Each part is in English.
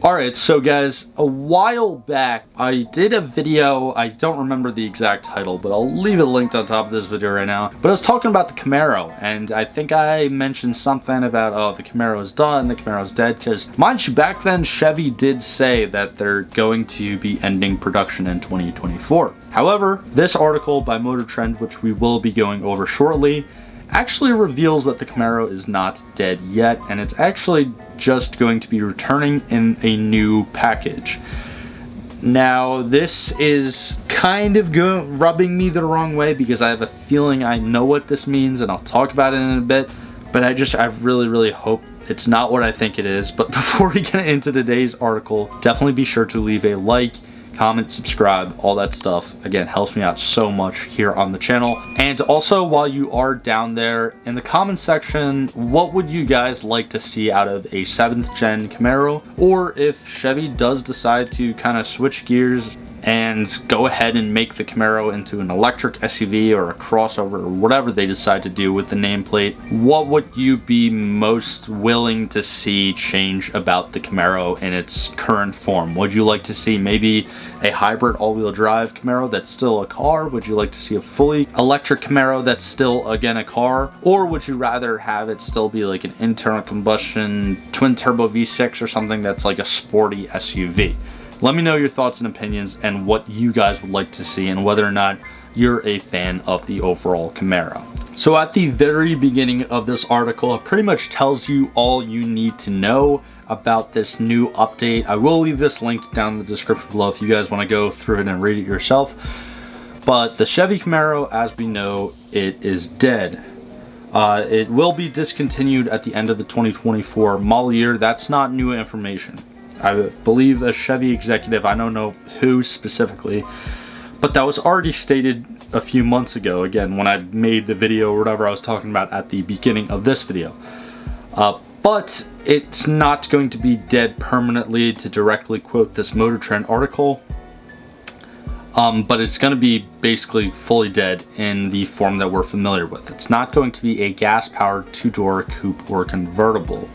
Alright, so guys, a while back, I did a video, I don't remember the exact title, but I'll leave it linked on top of this video right now. But I was talking about the Camaro, and I think I mentioned something about, oh, the Camaro's done, the Camaro's dead, because, mind you, back then, Chevy did say that they're going to be ending production in 2024. However, this article by Motor Trend, which we will be going over shortly, actually reveals that the Camaro is not dead yet, and it's actually just going to be returning in a new package. Now, this is kind of rubbing me the wrong way because I have a feeling I know what this means, and I'll talk about it in a bit, but I really hope it's not what I think it is. But before we get into today's article, definitely be sure to leave a like, comment, subscribe, all that stuff. Again, helps me out so much here on the channel. And also, while you are down there in the comment section, what would you guys like to see out of a 7th gen Camaro? Or if Chevy does decide to kind of switch gears and go ahead and make the Camaro into an electric SUV or a crossover or whatever they decide to do with the nameplate, what would you be most willing to see change about the Camaro in its current form? Would you like to see maybe a hybrid all-wheel drive Camaro that's still a car? Would you like to see a fully electric Camaro that's still, again, a car? Or would you rather have it still be like an internal combustion twin turbo V6 or something that's like a sporty SUV? Let me know your thoughts and opinions and what you guys would like to see and whether or not you're a fan of the overall Camaro. So at the very beginning of this article, it pretty much tells you all you need to know about this new update. I will leave this linked down in the description below if you guys want to go through it and read it yourself. But the Chevy Camaro, as we know, it is dead. It will be discontinued at the end of the 2024 model year. That's not new information. I believe a Chevy executive, I don't know who specifically, but that was already stated a few months ago, again, when I made the video or whatever I was talking about at the beginning of this video. But it's not going to be dead permanently, to directly quote this Motor Trend article. But it's going to be basically fully dead in the form that we're familiar with. It's not going to be a gas-powered two-door coupe or convertible.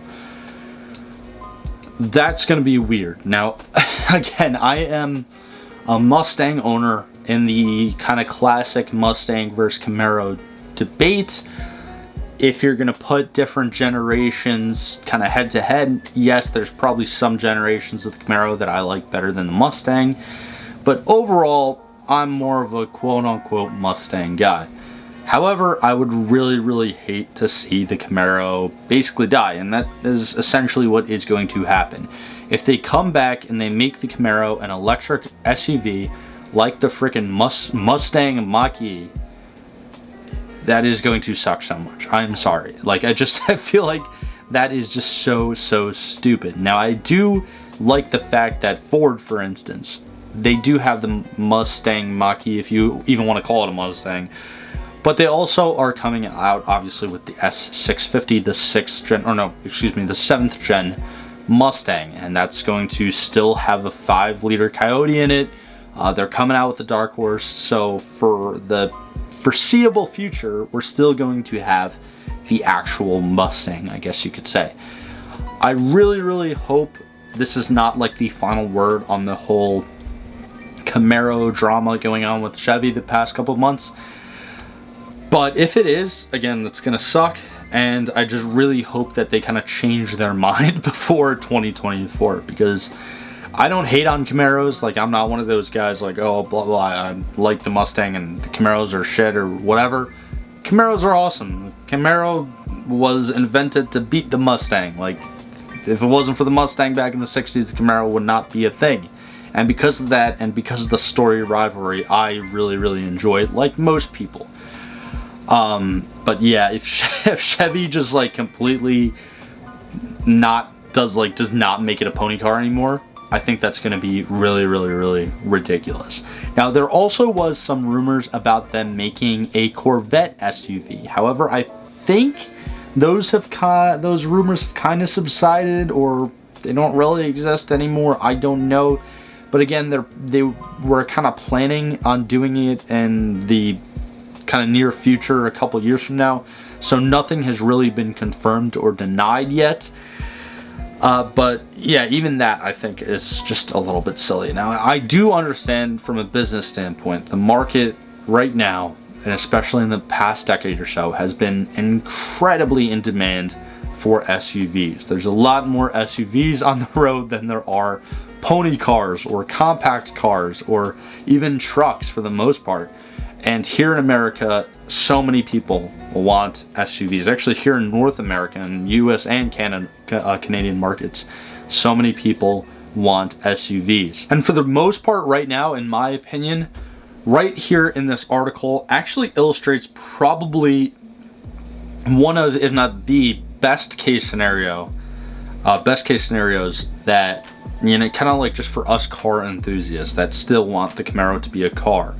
That's going to be weird. Now, again, I am a Mustang owner in the kind of classic Mustang versus Camaro debate. If you're going to put different generations kind of head to head, yes, there's probably some generations of the Camaro that I like better than the Mustang. But overall, I'm more of a quote-unquote Mustang guy. However, I would really hate to see the Camaro basically die, and that is essentially what is going to happen. If they come back and they make the Camaro an electric SUV like the freaking Mustang Mach-E, that is going to suck so much. I'm sorry. Like, I feel like that is just so stupid. Now, I do like the fact that Ford, for instance, they do have the Mustang Mach-E, if you even want to call it a Mustang. But they also are coming out, obviously, with the S650, the 7th gen Mustang, and that's going to still have a 5-liter Coyote in it. They're coming out with the Dark Horse, so for the foreseeable future, we're still going to have the actual Mustang, I guess you could say. I really hope this is not like the final word on the whole Camaro drama going on with Chevy the past couple of months. But if it is, again, that's gonna suck, and I just really hope that they kind of change their mind before 2024, because I don't hate on Camaros. Like, I'm not one of those guys like, oh, blah blah, I like the Mustang and the Camaros are shit or whatever. Camaros are awesome. Camaro was invented to beat the Mustang. Like, if it wasn't for the Mustang back in the 60s, the Camaro would not be a thing. And because of that, and because of the story rivalry, I really enjoy it, like most people. But yeah, if Chevy just like completely does not make it a pony car anymore, I think that's going to be really ridiculous. Now, there also was some rumors about them making a Corvette SUV. However, I think those rumors have kind of subsided, or they don't really exist anymore. I don't know. But again, they were kind of planning on doing it in the kind of near future, a couple years from now, so nothing has really been confirmed or denied yet. But yeah, even that I think is just a little bit silly. Now, I do understand from a business standpoint, the market right now, and especially in the past decade or so, has been incredibly in demand for SUVs. There's a lot more SUVs on the road than there are pony cars or compact cars or even trucks for the most part. And here in America, so many people want SUVs. Actually, here in North America and US and Canadian markets, so many people want SUVs. And for the most part right now, in my opinion, right here in this article actually illustrates probably one of, if not the best case scenarios that, you know, kind of like just for us car enthusiasts that still want the Camaro to be a car.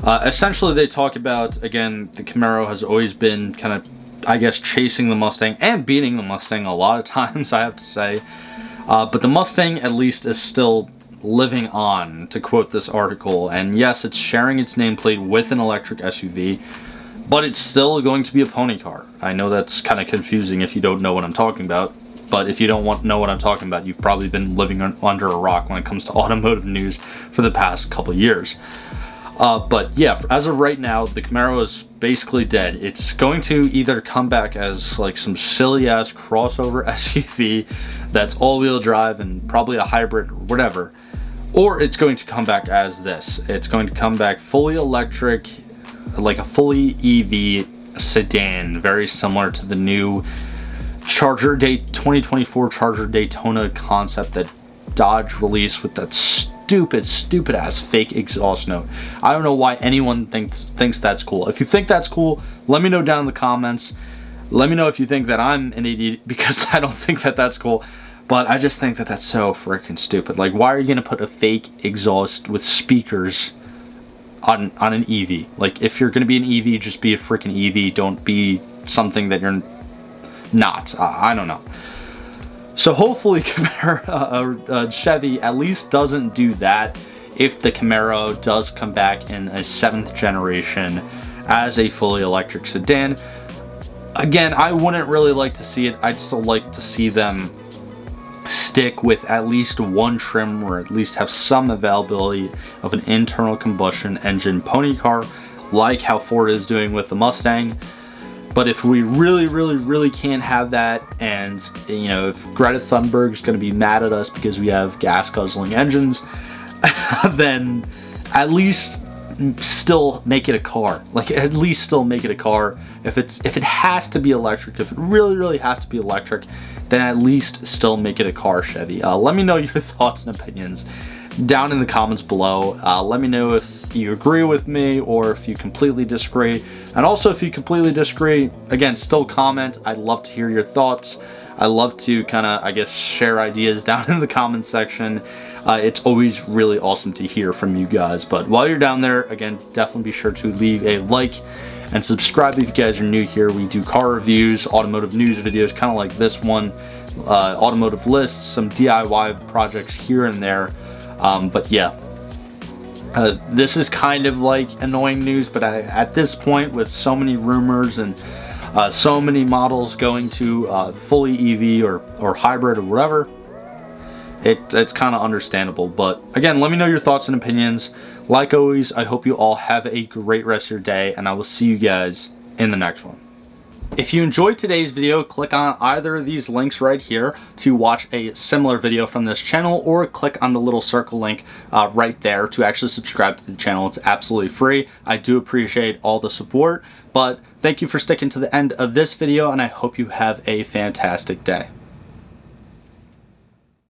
Essentially, they talk about, again, the Camaro has always been kind of, I guess, chasing the Mustang and beating the Mustang a lot of times, I have to say. But the Mustang, at least, is still living on, to quote this article. And yes, it's sharing its nameplate with an electric SUV, but it's still going to be a pony car. I know that's kind of confusing if you don't know what I'm talking about. But if you don't know what I'm talking about, you've probably been living under a rock when it comes to automotive news for the past couple years. But yeah, as of right now, the Camaro is basically dead. It's going to either come back as like some silly ass crossover SUV that's all-wheel drive and probably a hybrid or whatever, or it's going to come back as this. It's going to come back fully electric, like a fully EV sedan, very similar to the new 2024 Charger Daytona concept that Dodge released with that stupid ass fake exhaust note. I don't know why anyone thinks that's cool. If you think that's cool, let me know down in the comments. Let me know if you think that I'm an idiot because I don't think that that's cool. But I just think that that's so freaking stupid. Like, why are you gonna put a fake exhaust with speakers on an EV? Like, if you're gonna be an EV, just be a freaking EV. Don't be something that you're not. I don't know. So hopefully Chevy at least doesn't do that if the Camaro does come back in a 7th generation as a fully electric sedan. Again, I wouldn't really like to see it. I'd still like to see them stick with at least one trim or at least have some availability of an internal combustion engine pony car like how Ford is doing with the Mustang. But if we really can't have that, and you know, if Greta Thunberg's going to be mad at us because we have gas guzzling engines, then at least still make it a car. Like, at least still make it a car. If it has to be electric, if it really has to be electric, then at least still make it a car, Chevy. Let me know your thoughts and opinions down in the comments below. Let me know if you agree with me or if you completely disagree. And also, if you completely disagree, again, still comment. I'd love to hear your thoughts. I love to kind of, I guess, share ideas down in the comment section. It's always really awesome to hear from you guys. But while you're down there, again, definitely be sure to leave a like and subscribe if you guys are new here. We do car reviews, automotive news videos, kind of like this one, automotive lists, some DIY projects here and there. But yeah, this is kind of like annoying news, but at this point, with so many rumors and so many models going to fully EV or hybrid or whatever, it's kind of understandable. But again, let me know your thoughts and opinions. Like always, I hope you all have a great rest of your day, and I will see you guys in the next one. If you enjoyed today's video, click on either of these links right here to watch a similar video from this channel, or click on the little circle link right there to actually subscribe to the channel. It's absolutely free. I do appreciate all the support, but thank you for sticking to the end of this video, and I hope you have a fantastic day.